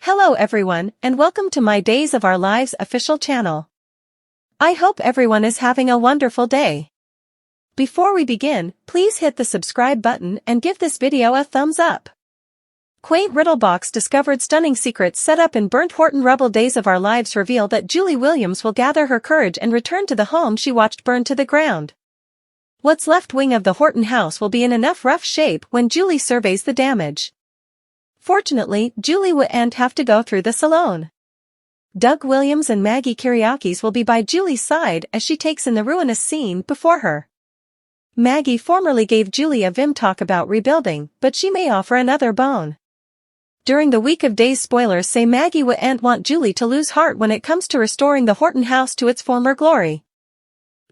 Hello everyone, and welcome to my Days of Our Lives official channel. I hope everyone is having a wonderful day. Before we begin, please hit the subscribe button and give this video a thumbs up. Quaint riddle box discovered stunning secrets set up in burnt Horton Rubble. Days of Our Lives reveal that Julie Williams will gather her courage and return to the home she watched burn to the ground. What's left wing of the Horton house will be in enough rough shape when Julie surveys the damage. Fortunately, Julie won't have to go through this alone. Doug Williams and Maggie Kyriakis will be by Julie's side as she takes in the ruinous scene before her. Maggie formerly gave Julie a vim talk about rebuilding, but she may offer another bone. During the week of days, spoilers say Maggie won't want Julie to lose heart when it comes to restoring the Horton house to its former glory.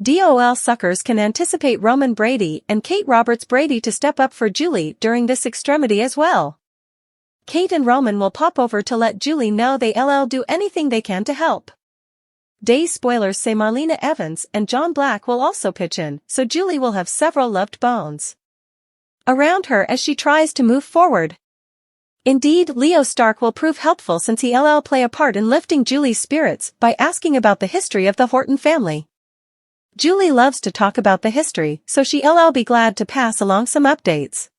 DOL suckers can anticipate Roman Brady and Kate Roberts Brady to step up for Julie during this extremity as well. Kate and Roman will pop over to let Julie know they'll do anything they can to help. Days spoilers say Marlena Evans and John Black will also pitch in, so Julie will have several loved bones around her as she tries to move forward. Indeed, Leo Stark will prove helpful since he'll play a part in lifting Julie's spirits by asking about the history of the Horton family. Julie loves to talk about the history, so she'll be glad to pass along some updates.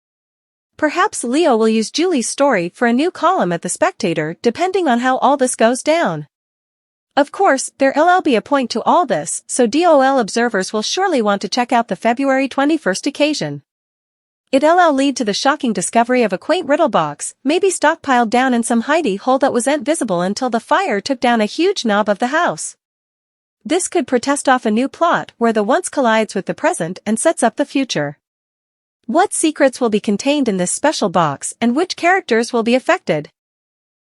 Perhaps Leo will use Julie's story for a new column at The Spectator, depending on how all this goes down. Of course, there'll be a point to all this, so DOL observers will surely want to check out the February 21st occasion. It'll lead to the shocking discovery of a quaint riddle box, maybe stockpiled down in some hidey hole that wasn't visible until the fire took down a huge knob of the house. This could protest off a new plot where the once collides with the present and sets up the future. What secrets will be contained in this special box and which characters will be affected?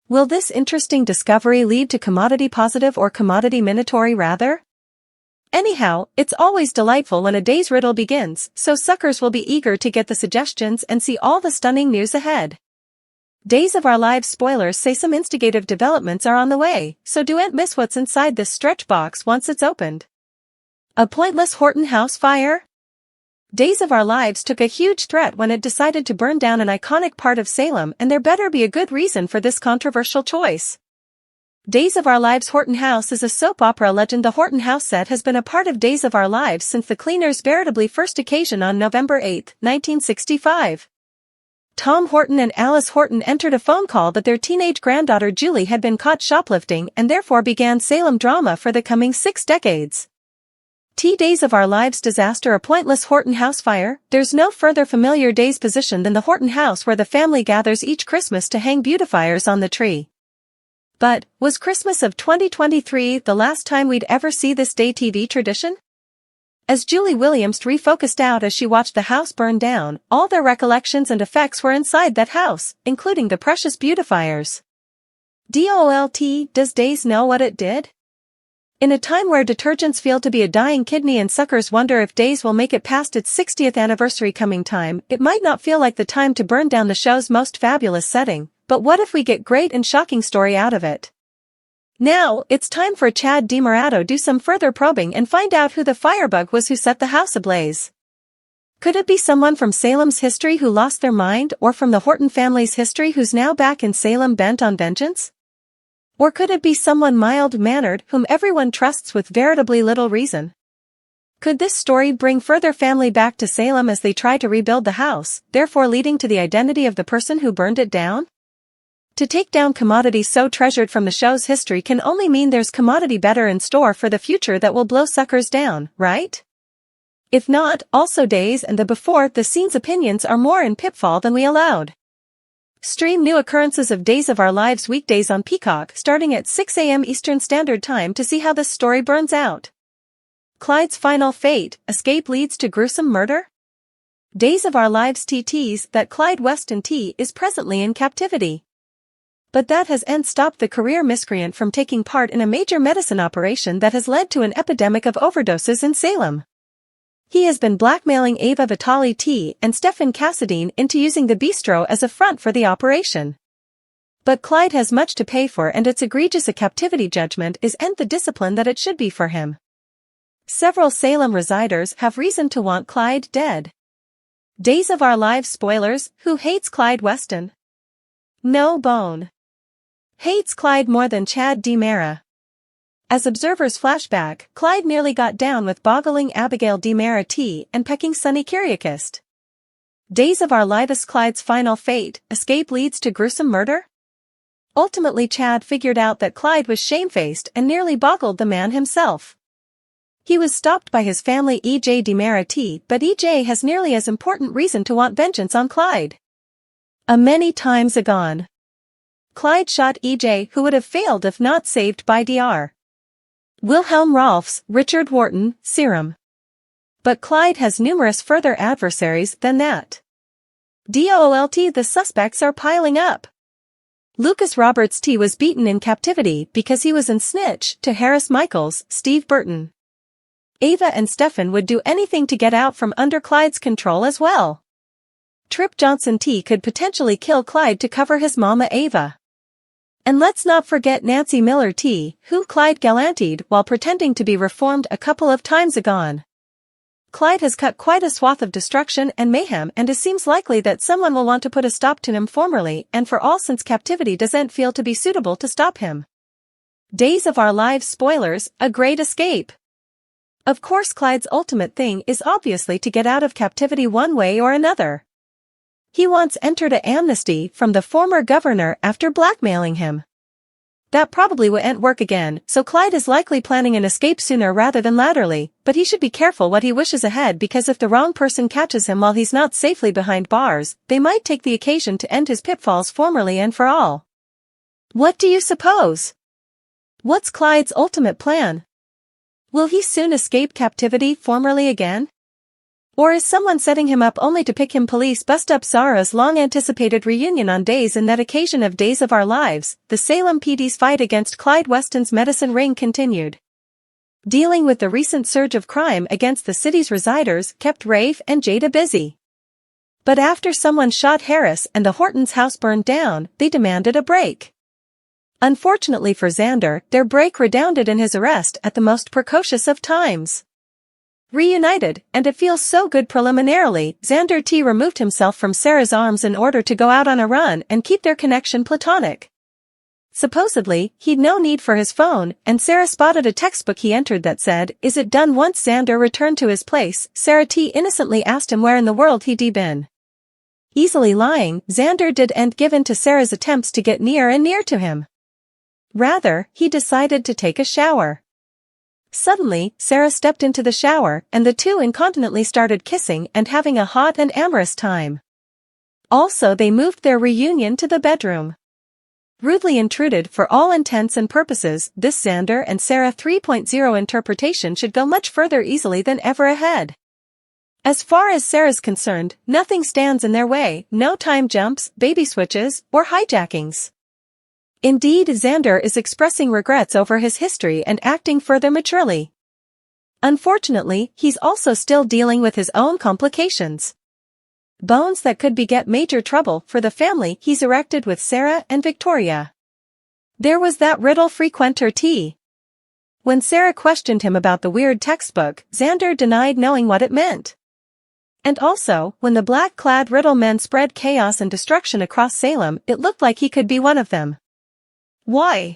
Will this interesting discovery lead to commodity positive or commodity minatory rather? Anyhow, it's always delightful when a day's riddle begins, so suckers will be eager to get the suggestions and see all the stunning news ahead. Days of Our Lives spoilers say some instigative developments are on the way, so don't miss what's inside this stretch box once it's opened. A pointless Horton house fire? Days of Our Lives took a huge threat when it decided to burn down an iconic part of Salem, and there better be a good reason for this controversial choice. Days of Our Lives Horton House is a soap opera legend. The Horton house set has been a part of Days of Our Lives since the cleaners' veritably first occasion on November 8, 1965. Tom Horton and Alice Horton entered a phone call that their teenage granddaughter Julie had been caught shoplifting and therefore began Salem drama for the coming 6 decades. Days of Our Lives disaster. A pointless Horton house fire. There's no further familiar day's position than the Horton house where the family gathers each Christmas to hang beautifiers on the tree. But, was Christmas of 2023 the last time we'd ever see this day TV tradition? As Julie Williams refocused out as she watched the house burn down, all their recollections and effects were inside that house, including the precious beautifiers. DOLT, does Days know what it did? In a time where detergents feel to be a dying kidney and suckers wonder if Days will make it past its 60th anniversary coming time, it might not feel like the time to burn down the show's most fabulous setting, but what if we get great and shocking story out of it? Now, it's time for Chad DiMurato do some further probing and find out who the firebug was who set the house ablaze. Could it be someone from Salem's history who lost their mind, or from the Horton family's history who's now back in Salem bent on vengeance? Or could it be someone mild-mannered whom everyone trusts with veritably little reason? Could this story bring further family back to Salem as they try to rebuild the house, therefore leading to the identity of the person who burned it down? To take down commodity so treasured from the show's history can only mean there's commodity better in store for the future that will blow suckers down, right? If not, also Days and the before the scenes opinions are more in pitfall than we allowed. Stream new occurrences of Days of Our Lives weekdays on Peacock starting at 6 a.m. Eastern Standard Time to see how this story burns out. Clyde's final fate, escape leads to gruesome murder? Days of Our Lives TTs that Clyde Weston T is presently in captivity. But that hasn't stopped the career miscreant from taking part in a major medicine operation that has led to an epidemic of overdoses in Salem. He has been blackmailing Ava Vitale T and Stefan Cassadine into using the bistro as a front for the operation. But Clyde has much to pay for, and it's egregious a captivity judgment isn't the discipline that it should be for him. Several Salem residers have reason to want Clyde dead. Days of Our Lives spoilers, who hates Clyde Weston? No bone. hates Clyde more than Chad DiMera. As observers flashback, Clyde nearly got down with boggling Abigail DiMera T and pecking Sonny Kiriakist. Days of Our Lives. Clyde's final fate, escape leads to gruesome murder? Ultimately, Chad figured out that Clyde was shamefaced and nearly boggled the man himself. He was stopped by his family EJ DiMera T, but EJ has nearly as important reason to want vengeance on Clyde. A many times agone. Clyde shot EJ, who would have failed if not saved by Dr. Wilhelm Rolf's Richard Wharton serum. But Clyde has numerous further adversaries than that. DOLT. The suspects are piling up. Lucas Roberts T was beaten in captivity because he was a snitch to Harris Michaels, Steve Burton. Ava and Stefan would do anything to get out from under Clyde's control as well. Trip Johnson T could potentially kill Clyde to cover his mama Ava. And let's not forget Nancy Miller T, who Clyde gallanted while pretending to be reformed a couple of times agone. Clyde has cut quite a swath of destruction and mayhem, and it seems likely that someone will want to put a stop to him formally and for all, since captivity doesn't feel to be suitable to stop him. Days of Our Lives. Spoilers, a great escape. Of course, Clyde's ultimate thing is obviously to get out of captivity one way or another. He wants entered an amnesty from the former governor after blackmailing him. That probably won't work again, so Clyde is likely planning an escape sooner rather than laterally, but he should be careful what he wishes ahead, because if the wrong person catches him while he's not safely behind bars, they might take the occasion to end his pitfalls formally and for all. What do you suppose? What's Clyde's ultimate plan? Will he soon escape captivity formally again? Or is someone setting him up only to pick him? Police bust up Zara's long-anticipated reunion on days in that occasion of Days of Our Lives. The Salem PD's fight against Clyde Weston's medicine ring continued. Dealing with the recent surge of crime against the city's residers kept Rafe and Jada busy. But after someone shot Harris and the Horton's house burned down, they demanded a break. Unfortunately for Xander, their break redounded in his arrest at the most precocious of times. Reunited, and it feels so good. Preliminarily, Xander T removed himself from Sarah's arms in order to go out on a run and keep their connection platonic. Supposedly, he'd no need for his phone, and Sarah spotted a textbook he entered that said, "Is it done?" Once Xander returned to his place, Sarah T innocently asked him where in the world he'd been. Easily lying, Xander didn't give in to Sarah's attempts to get near and near to him. Rather, he decided to take a shower. Suddenly, Sarah stepped into the shower, and the two incontinently started kissing and having a hot and amorous time. Also, they moved their reunion to the bedroom. Rudely intruded. For all intents and purposes, this Xander and Sarah 3.0 interpretation should go much further easily than ever ahead. As far as Sarah's concerned, nothing stands in their way, no time jumps, baby switches, or hijackings. Indeed, Xander is expressing regrets over his history and acting further maturely. Unfortunately, he's also still dealing with his own complications. Bones that could beget major trouble for the family he's erected with Sarah and Victoria. There was that riddle frequenter T. When Sarah questioned him about the weird textbook, Xander denied knowing what it meant. And also, when the black-clad riddle men spread chaos and destruction across Salem, it looked like he could be one of them. Why?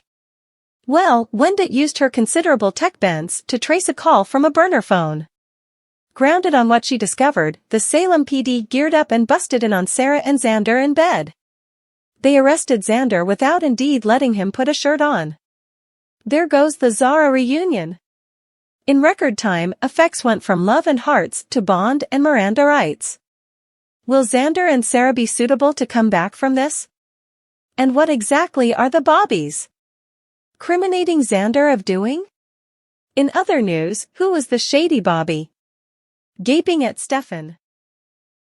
Well, Wendet used her considerable tech bents to trace a call from a burner phone. Grounded on what she discovered, the Salem PD geared up and busted in on Sarah and Xander in bed. They arrested Xander without indeed letting him put a shirt on. There goes the Zara reunion. In record time, effects went from love and hearts to Bond and Miranda rights. Will Xander and Sarah be suitable to come back from this? And what exactly are the bobbies criminating Xander of doing? In other news, who was the shady Bobby? Gaping at Stefan.